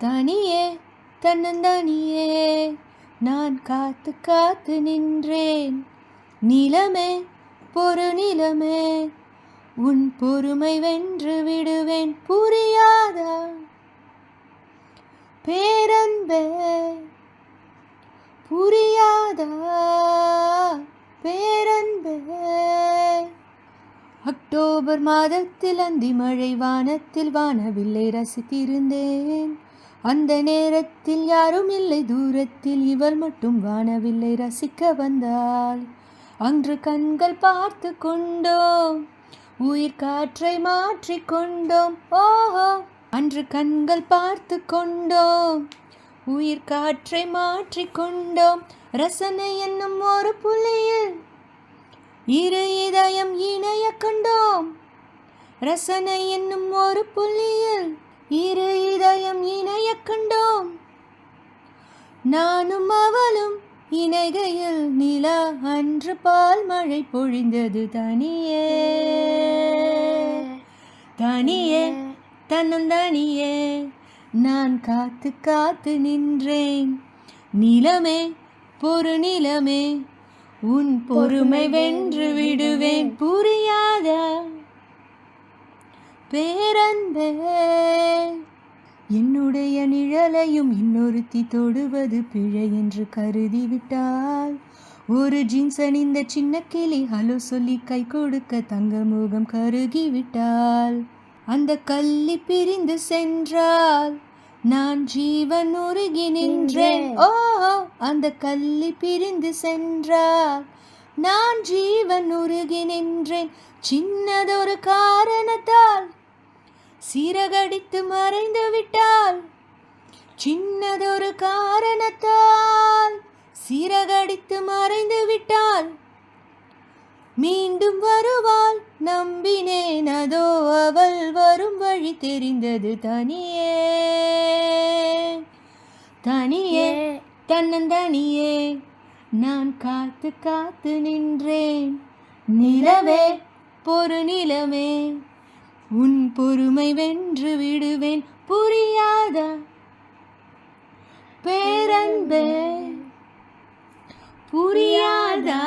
தனியே தன்னந்தனியே நான் காத்து காத்து நின்றேன். நிலமே பொறு நிலமே உன் பொறுமை வென்று விடுவேன். புரியாதா பேரன்பே புரியாதா பேரன்பே. அக்டோபர் மாதத்தில் அந்தி மழை வானத்தில் வானவில்லை ரசித்திருந்தேன். அந்த நேரத்தில் யாரும் இல்லை தூரத்தில், இவள் மட்டும் வானவில்லை ரசிக்க வந்தாள். அன்று கண்கள் பார்த்து கொண்டோம், உயிர் காற்றை மாற்றிக் கொண்டோம். ஓஹோ, அன்று கண்கள் பார்த்து கொண்டோம், உயிர் காற்றை மாற்றிக் கொண்டோம். ரசனை என்னும் ஒரு புள்ளியில் இரு இதயம் இணைய கண்டோம். ரசனை என்னும் ஒரு புள்ளியில் இரு இதயம் இணைய கண்டோம். நானும் அவளும் இணைகையில் நிலா அன்று பால் மழை பொழிந்தது. தனியே தனியே தன்னந்தனியே நான் காத்து காத்து நின்றேன். நிலமே பொறு நிலமே உன் பொறுமை வென்று விடுவேன். புரியாதா பேரன்பே. என்னுடைய நிழலையும் இன்னொருத்தி தொடுவது பிழை என்று கருதிவிட்டால், ஒரு ஜீன்ஸ் அணிந்த சின்ன கிளி ஹலோ சொல்லி கை கொடுக்க தங்க முகம் கருகிவிட்டால். அந்த கள்ளி பிரிந்து சென்றால் நான் ஜீவன் உருகி நின்றேன். ஓஹோ, அந்த கள்ளி பிரிந்து சென்றால் நான் ஜீவன் உருகி நின்றேன். சின்னதொரு காரணத்தால் சிறகடித்து மறைந்து விட்டால், சின்னதொரு காரணத்தால் சிறகடித்து மறைந்து விட்டால், மீண்டும் வருவாள் நம்பினேன். அதோ அவள் வரும் வழி தெரிந்தது. தனியே தனியே தன்னந்தனியே நான் காத்து காத்து நின்றேன். நிலவே பொறு நிலமே உன் பொறுமை வென்று விடுவேன். புரியாதா பேரன்பே புரியாதா